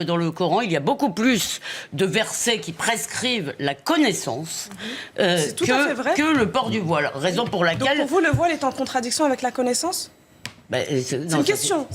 Dans le Coran, il y a beaucoup plus de versets qui prescrivent la connaissance que le port du voile. Raison pour laquelle... Donc pour vous, le voile est en contradiction avec la connaissance ? C'est une question.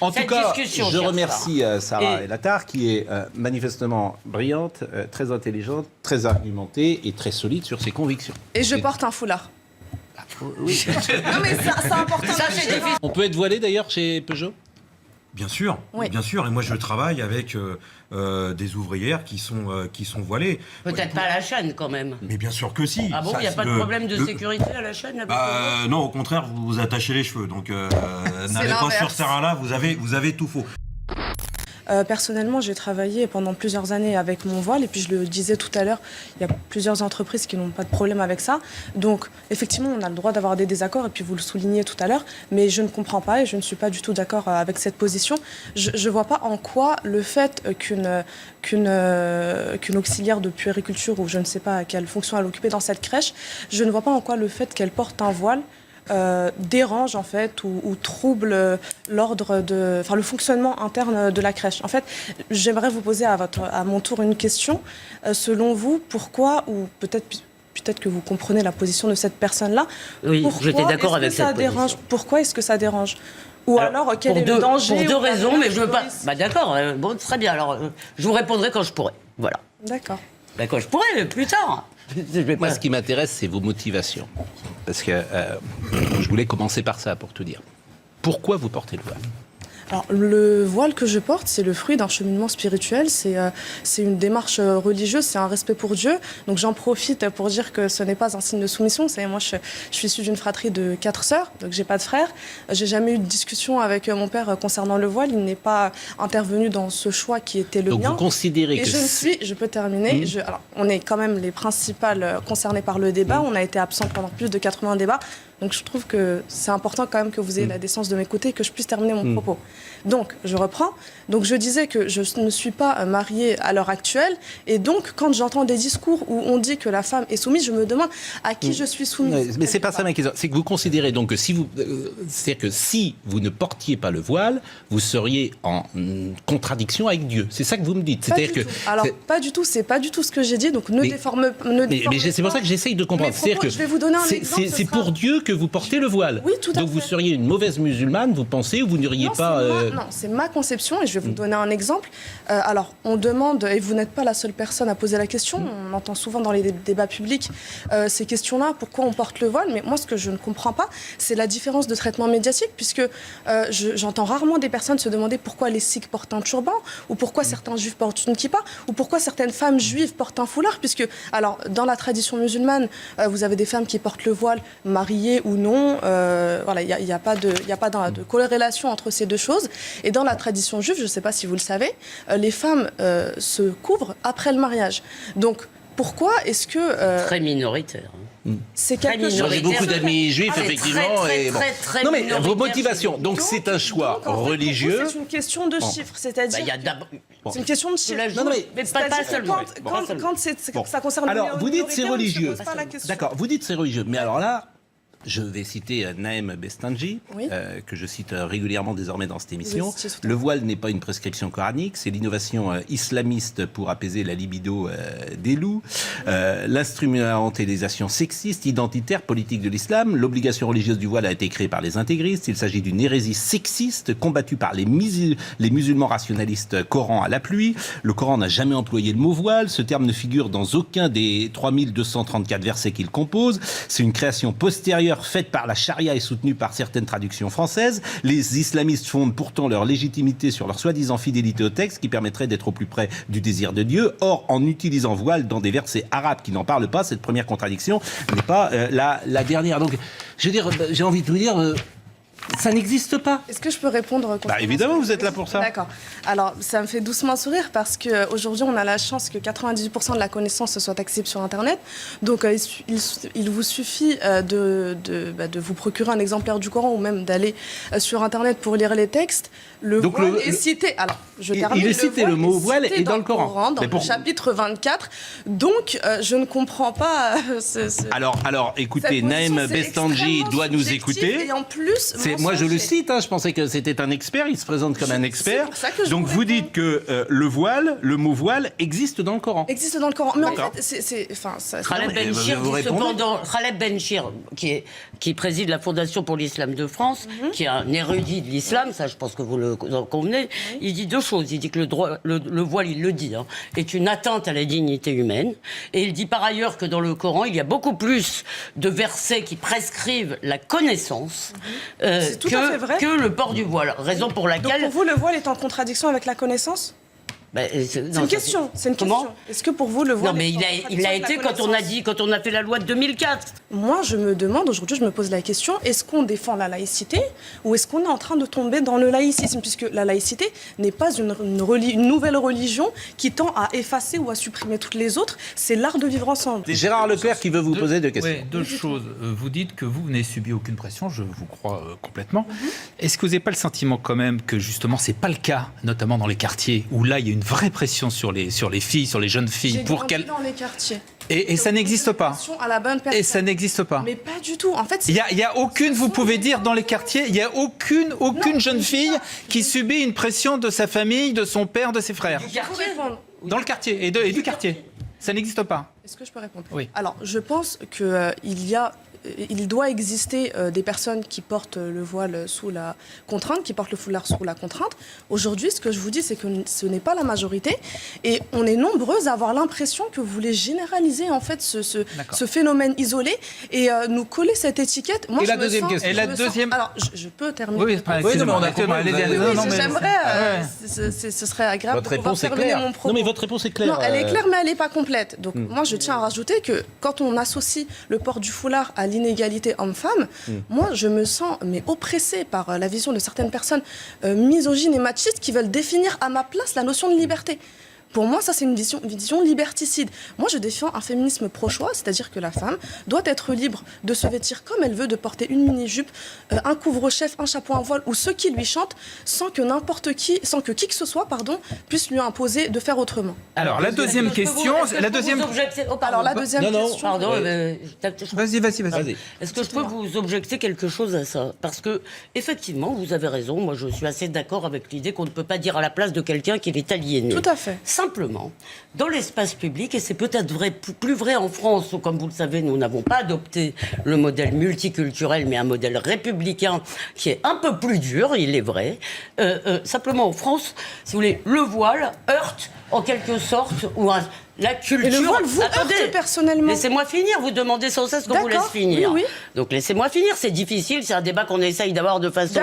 En tout cas, je remercie Sarah El-Attar, qui est manifestement brillante, très intelligente, très argumentée et très solide sur ses convictions. Et je porte un foulard. Oui. Non mais c'est important. Ça, c'est difficile. On peut être voilé d'ailleurs chez Peugeot ? Bien sûr, oui. Bien sûr. Et moi, je travaille avec des ouvrières qui sont voilées. Peut-être pas à la chaîne, quand même. Mais bien sûr que si. Ah bon, il n'y a pas de problème de sécurité à la chaîne non, au contraire, vous vous attachez les cheveux. Donc, n'allez pas sur ce terrain-là, vous avez tout faux. Personnellement, j'ai travaillé pendant plusieurs années avec mon voile et puis je le disais tout à l'heure, il y a plusieurs entreprises qui n'ont pas de problème avec ça. Donc effectivement, on a le droit d'avoir des désaccords et puis vous le soulignez tout à l'heure, mais je ne comprends pas et je ne suis pas du tout d'accord avec cette position. Je ne vois pas en quoi le fait qu'une auxiliaire de puériculture ou je ne sais pas quelle fonction elle occupait dans cette crèche, je ne vois pas en quoi le fait qu'elle porte un voile dérange en fait ou trouble le fonctionnement interne de la crèche. En fait, j'aimerais vous poser à mon tour une question. Selon vous, pourquoi, ou peut-être que vous comprenez la position de cette personne-là. Oui, j'étais d'accord avec cette position. Pourquoi est-ce que ça dérange ? Ou alors, quel est le danger ? Pour deux raisons, mais je veux pas... d'accord, bon, très bien. Alors, je vous répondrai quand je pourrai. Voilà. D'accord. Quand je pourrai, plus tard. Moi, ce qui m'intéresse, c'est vos motivations. Parce que je voulais commencer par ça, pour tout dire. Pourquoi vous portez le voile ? Alors, le voile que je porte, c'est le fruit d'un cheminement spirituel, c'est une démarche religieuse, c'est un respect pour Dieu. Donc j'en profite pour dire que ce n'est pas un signe de soumission. Moi, je suis issue d'une fratrie de 4 sœurs, donc j'ai pas de frères. J'ai jamais eu de discussion avec mon père concernant le voile. Il n'est pas intervenu dans ce choix qui était le mien. Donc vous considérez que... je peux terminer. Alors, on est quand même les principales concernées par le débat. On a été absents pendant plus de 80 débats. Donc je trouve que c'est important quand même que vous ayez la décence de m'écouter et que je puisse terminer mon propos. Donc je reprends. Donc je disais que je ne suis pas mariée à l'heure actuelle et donc quand j'entends des discours où on dit que la femme est soumise, je me demande à qui je suis soumise. Mais c'est pas ça ma question. C'est que vous considérez donc que c'est-à-dire que si vous ne portiez pas le voile, vous seriez en contradiction avec Dieu. C'est ça que vous me dites. C'est-à-dire que alors pas du tout. C'est pas du tout ce que j'ai dit. Donc ne déforme. Mais c'est pour ça que j'essaye de comprendre. C'est-à-dire que je vais vous donner un exemple. C'est pour Dieu que vous portez le voile. Oui, tout à fait. Donc vous seriez une mauvaise musulmane, vous pensez, ou vous n'iriez pas... Non, c'est ma conception et je vais vous donner un exemple. Alors, on demande, et vous n'êtes pas la seule personne à poser la question, on entend souvent dans les débats publics ces questions-là, pourquoi on porte le voile, mais moi ce que je ne comprends pas, c'est la différence de traitement médiatique, puisque j'entends rarement des personnes se demander pourquoi les sikhs portent un turban, ou pourquoi certains juifs portent une kippa, ou pourquoi certaines femmes juives portent un foulard, puisque, alors, dans la tradition musulmane, vous avez des femmes qui portent le voile mariées ou non, voilà, il n'y a pas de corrélation entre ces deux choses. Et dans la tradition juive, je ne sais pas si vous le savez, les femmes se couvrent après le mariage. Donc, pourquoi est-ce que... Très minoritaire. C'est quelque chose... J'ai beaucoup d'amis juifs, effectivement. Très non, mais vos motivations. Donc, c'est un choix religieux. C'est une question de chiffres. C'est-à-dire... C'est une question de chiffres. Non, mais pas seulement. Quand ça concerne... Alors, vous dites c'est religieux. D'accord. D'accord, vous dites c'est religieux. Mais alors là... Je vais citer Naëm Bestanji, que je cite régulièrement désormais dans cette émission. Le voile n'est pas une prescription coranique, c'est l'innovation islamiste pour apaiser la libido des loups, l'instrumentalisation sexiste, identitaire, politique de l'islam. L'obligation religieuse du voile a été créée par les intégristes. Il s'agit d'une hérésie sexiste combattue par les musulmans rationalistes Coran à la pluie. Le Coran n'a jamais employé le mot voile. Ce terme ne figure dans aucun des 3234 versets qu'il compose. C'est une création postérieure faite par la charia et soutenue par certaines traductions françaises. Les islamistes fondent pourtant leur légitimité sur leur soi-disant fidélité au texte qui permettrait d'être au plus près du désir de Dieu. Or, en utilisant voile dans des versets arabes qui n'en parlent pas, cette première contradiction n'est pas la dernière. Donc, je veux dire, j'ai envie de vous dire... ça n'existe pas. Est-ce que je peux répondre ? Évidemment, vous êtes là pour ça. D'accord. Alors, ça me fait doucement sourire parce qu'aujourd'hui, on a la chance que 98% de la connaissance soit accessible sur Internet. Donc, il vous suffit de vous procurer un exemplaire du Coran ou même d'aller sur Internet pour lire les textes. Le voile est cité. Alors, je termine. Il est cité, le mot voile est dans le Coran. Dans le chapitre 24. Donc, je ne comprends pas... Alors, écoutez, Naëm Bestanji doit nous écouter. Et en plus... mais moi je le cite, je pensais que c'était un expert, il se présente comme un expert. Donc vous dites que le mot voile existe dans le Coran. Existe dans le Coran. Mais en fait, Khaled Benchir, qui préside la Fondation pour l'Islam de France, qui est un érudit de l'islam, ça je pense que vous le en convenez, il dit deux choses. Il dit que le voile, il le dit, est une atteinte à la dignité humaine. Et il dit par ailleurs que dans le Coran, il y a beaucoup plus de versets qui prescrivent la connaissance que le port du voile. Raison pour laquelle... Donc pour vous, le voile est en contradiction avec la connaissance ? C'est une question. Est-ce que pour vous, le voile... Non, mais il a été quand on a fait la loi de 2004. Moi, je me demande, aujourd'hui, je me pose la question, est-ce qu'on défend la laïcité ou est-ce qu'on est en train de tomber dans le laïcisme ? Puisque la laïcité n'est pas une nouvelle religion qui tend à effacer ou à supprimer toutes les autres. C'est l'art de vivre ensemble. C'est Gérard Leclerc qui veut vous poser deux questions. Oui, deux choses. Vous dites que vous n'avez subi aucune pression, je vous crois complètement. Est-ce que vous n'avez pas le sentiment quand même que justement, c'est pas le cas, notamment dans les quartiers, où là, il y a une vraie pression sur les filles, sur les jeunes filles, pour qu'elles... dans les quartiers. Et ça n'existe pas. À la bonne personne. Et ça n'existe pas. Mais pas du tout. En fait, il y a aucune, vous pouvez dire dans les quartiers, il y a aucune jeune fille qui subit une pression de sa famille, de son père, de ses frères. Dans le quartier et du quartier. Ça n'existe pas. Est-ce que je peux répondre ? Oui. Alors, je pense il doit exister des personnes qui portent le voile sous la contrainte, qui portent le foulard sous la contrainte. Aujourd'hui, ce que je vous dis, c'est que ce n'est pas la majorité. Et on est nombreuses à avoir l'impression que vous voulez généraliser en fait ce phénomène isolé et nous coller cette étiquette. Moi, et la deuxième question. Alors, je peux terminer. Oui, j'aimerais. Ce serait agréable. Votre réponse est claire. Non, mais votre réponse est claire. Non, elle est claire, mais elle n'est pas complète. Donc, moi, je tiens à rajouter que quand on associe le port du foulard à l'inégalité homme-femme, moi, je me sens oppressée par la vision de certaines personnes misogynes et machistes qui veulent définir à ma place la notion de liberté. Pour moi, ça, c'est une vision liberticide. Moi, je défends un féminisme pro-choix, c'est-à-dire que la femme doit être libre de se vêtir comme elle veut, de porter une mini-jupe, un couvre-chef, un chapeau, un voile, ou ceux qui lui chantent, sans que qui que ce soit, puisse lui imposer de faire autrement. Alors, la deuxième question... Alors, la deuxième question... Pardon, Vas-y. Est-ce que je peux vous objecter quelque chose à ça ? Parce que, effectivement, vous avez raison, moi, je suis assez d'accord avec l'idée qu'on ne peut pas dire à la place de quelqu'un qu'il est aliéné. Tout à fait. Simplement, dans l'espace public, et c'est peut-être plus vrai en France, où, comme vous le savez, nous n'avons pas adopté le modèle multiculturel, mais un modèle républicain qui est un peu plus dur, il est vrai. Simplement, en France, si vous voulez, le voile heurte en quelque sorte, la culture... Et le voile vous heurte personnellement. Laissez-moi finir, vous demandez sans cesse qu'on vous laisse finir. Oui. Donc laissez-moi finir, c'est difficile, c'est un débat qu'on essaye d'avoir de façon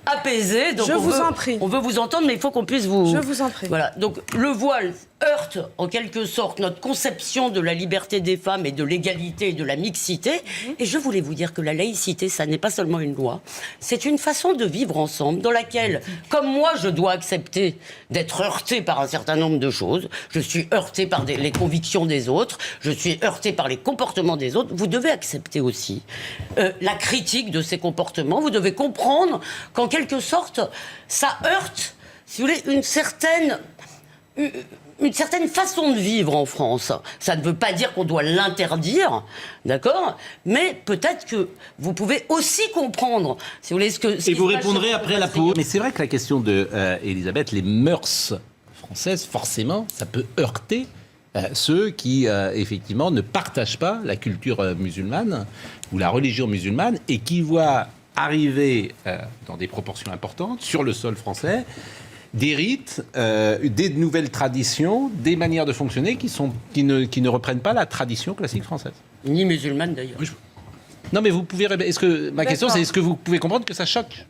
apaisée. Donc en prie. On veut vous entendre, mais il faut qu'on puisse vous... Je vous en prie. Voilà, donc le voile heurte en quelque sorte notre conception de la liberté des femmes et de l'égalité et de la mixité. Et je voulais vous dire que la laïcité, ça n'est pas seulement une loi, c'est une façon de vivre ensemble dans laquelle, comme moi, je dois accepter d'être heurté par un certain nombre de choses. Je suis heurté par les convictions des autres, je suis heurté par les comportements des autres. Vous devez accepter aussi la critique de ces comportements. Vous devez comprendre qu'en quelque sorte, ça heurte, si vous voulez, une certaine façon de vivre en France. Ça ne veut pas dire qu'on doit l'interdire, d'accord ? Mais peut-être que vous pouvez aussi comprendre, si vous voulez, et vous répondrez après la pause. Mais c'est vrai que la question de Elisabeth, les mœurs françaises, forcément, ça peut heurter ceux qui, effectivement, ne partagent pas la culture musulmane ou la religion musulmane et qui voient arriver dans des proportions importantes sur le sol français des rites, des nouvelles traditions, des manières de fonctionner qui ne reprennent pas la tradition classique française. Ni musulmane d'ailleurs. Non, mais vous pouvez... Ma question, c'est est-ce que vous pouvez comprendre que ça choque ?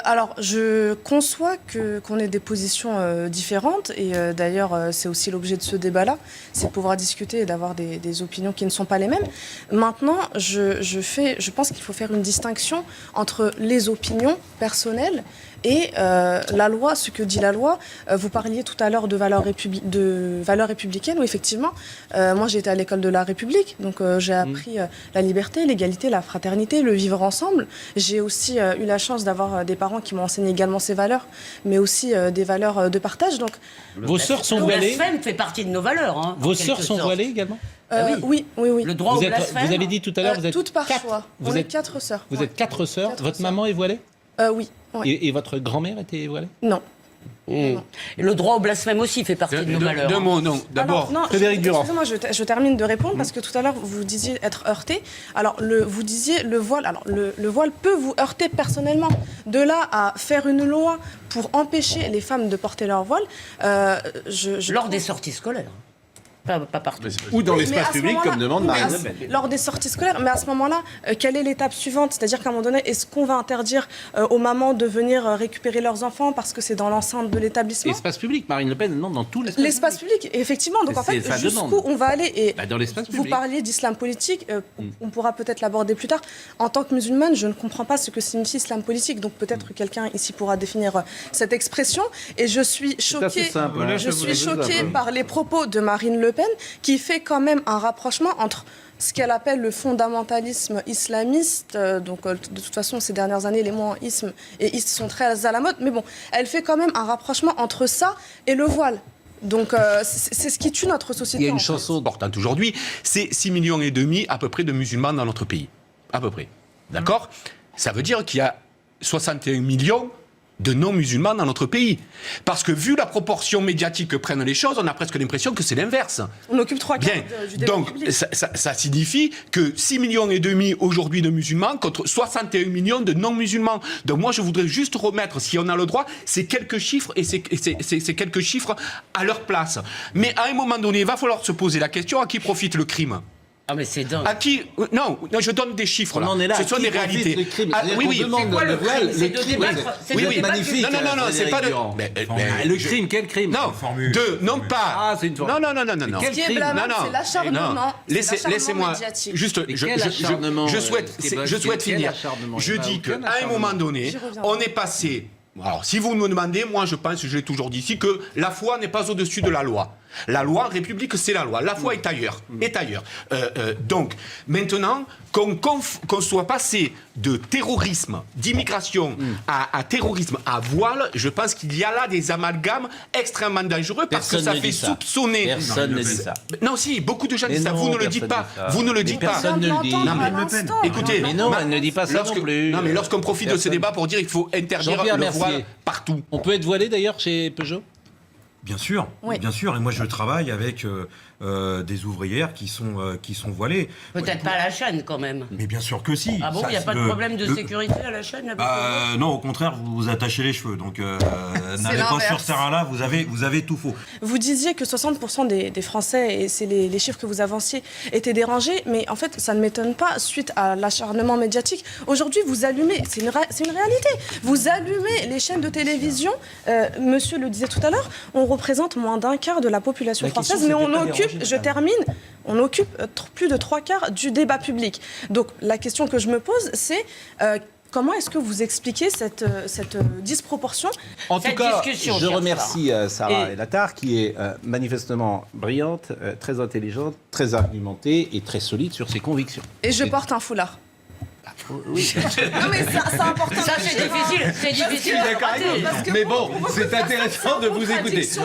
Alors, je conçois qu'on ait des positions différentes et d'ailleurs, c'est aussi l'objet de ce débat-là, c'est de pouvoir discuter et d'avoir des opinions qui ne sont pas les mêmes. Maintenant, je pense qu'il faut faire une distinction entre les opinions personnelles et la loi, ce que dit la loi. Vous parliez tout à l'heure de valeurs républicaines, où effectivement, moi j'ai été à l'école de la République, donc j'ai appris la liberté, l'égalité, la fraternité, le vivre ensemble. J'ai aussi eu la chance d'avoir des parents qui m'ont enseigné également ces valeurs, mais aussi des valeurs de partage. Donc, vos sœurs sont voilées. Le blasphème fait partie de nos valeurs. Hein, vos sœurs sont voilées également ? Oui. Le droit au blasphème. Vous avez dit tout à l'heure, vous êtes toutes par choix. On est 4 sœurs. Vous êtes 4 sœurs. Votre maman est voilée ? Oui. Ouais. Et votre grand-mère était voilée? Non. Et le droit au blasphème aussi fait partie de nos valeurs. Deux mots, non. D'abord, Frédéric Durand. Excusez-moi, je termine de répondre parce que tout à l'heure vous disiez être heurté. Alors vous disiez le voile. Alors le voile peut vous heurter personnellement. De là à faire une loi pour empêcher les femmes de porter leur voile, Lors des sorties scolaires. Pas partout. Ou dans Mais l'espace à ce public, moment-là, comme demande oui, mais Marine Le Pen. lors des sorties scolaires, mais à ce moment-là, quelle est l'étape suivante? C'est-à-dire qu'à un moment donné, est-ce qu'on va interdire aux mamans de venir récupérer leurs enfants parce que c'est dans l'enceinte de l'établissement? L'espace public, Marine Le Pen demande dans tout l'espace L'espace public, effectivement. Donc en fait, C'est sa jusqu'où demande. on va aller et dans l'espace vous public. parliez d'islam politique, on pourra peut-être l'aborder plus tard. En tant que musulmane, je ne comprends pas ce que signifie islam politique. Donc peut-être que quelqu'un ici pourra définir cette expression. Et je suis choquée, assez simple, hein. je suis choquée par les propos de Marine Le Pen, qui fait quand même un rapprochement entre ce qu'elle appelle le fondamentalisme islamiste. Donc, de toute façon, ces dernières années, les mots isme et ist sont très à la mode. Mais bon, elle fait quand même un rapprochement entre ça et le voile. Donc, c'est ce qui tue notre société. il y a une en fait. chanson importante aujourd'hui, c'est 6,5 millions à peu près de musulmans dans notre pays. À peu près. D'accord? Ça veut dire qu'il y a 61 millions de non-musulmans dans notre pays. Parce que vu la proportion médiatique que prennent les choses, on a presque l'impression que c'est l'inverse. On occupe 3 quarts Bien. du débat Donc, public. ça signifie que 6,5 millions aujourd'hui de musulmans contre 61 millions de non-musulmans. Donc moi, je voudrais juste remettre, si on a le droit, ces quelques chiffres et ces quelques chiffres à leur place. Mais à un moment donné, il va falloir se poser la question à qui profite le crime. Ah mais c'est dingue. À qui non, je donne des chiffres là. On en est là. Ce sont À qui des profite réalités. le crime? Ah, C'est-à-dire oui, qu'on oui. demande C'est quoi le le voile, crime? le C'est de crime, débattre. C'est oui, de oui, débattre. magnifique. Non, c'est pas de. Durand. Mais, Le crime, quel crime? non, Formule. non pas. Ah, c'est une formule. Non. Quel Ce qui est crime? blâmable, c'est l'acharnement. Non. C'est l'acharnement Laissez-moi médiatique. juste. Mais quel acharnement, Je souhaite quel finir. acharnement? Je Il y a dis aucun qu'à un acharnement. moment donné, J'y reviendrai. on est passé. Alors, si vous me demandez, moi, je pense, je l'ai toujours dit ici, que la foi n'est pas au-dessus de la loi. La loi en République, c'est la loi. La foi est ailleurs. Donc, maintenant, qu'on soit passé de terrorisme, d'immigration à terrorisme à voile, je pense qu'il y a là des amalgames extrêmement dangereux parce Personne que ça ne fait dit ça. soupçonner. Personne ne dit ça. Non, si, beaucoup de gens Mais disent ça. non, Vous ne le personne dites pas. dit ça. Vous ne le Mais dites pas. personne ne le dit. Non, mais mais Le Pen. Écoutez, Mais non, elle ne dit pas ça non plus. Non, mais lorsqu'on profite de ce Personne. débat pour dire qu'il faut interdire Jean-Pierre le Mercier. voile partout. On peut être voilé d'ailleurs chez Peugeot? Bien sûr, Oui. bien sûr. Et moi, je travaille avec des ouvrières qui sont voilées. Peut-être pas à la chaîne quand même. Mais bien sûr que si. Ah bon, il n'y a pas de problème de sécurité à la chaîne avec Non, au contraire, vous vous attachez les cheveux. Donc, n'allez pas sur ce terrain-là, vous avez tout faux. Vous disiez que 60% des Français, et c'est les chiffres que vous avanciez, étaient dérangés, mais en fait, ça ne m'étonne pas, suite à l'acharnement médiatique. Aujourd'hui, vous allumez, c'est une réalité, vous allumez les chaînes de télévision, monsieur le disait tout à l'heure, on représente moins d'un quart de la population La question, française, mais c'était on pas occupe, dérangé, je termine, on occupe plus de 3 quarts du débat public. Donc la question que je me pose, c'est... comment est-ce que vous expliquez cette disproportion? En Cette tout cas, discussion, je cher remercie Sarah Et- El-Attar, qui est manifestement brillante, très intelligente, très argumentée et très solide sur ses convictions. Et je porte un foulard. Oui. Non mais c'est important. Ça, c'est difficile. C'est difficile. Parce que Mais vous- bon, vous c'est faites intéressant de vous écouter. contradiction.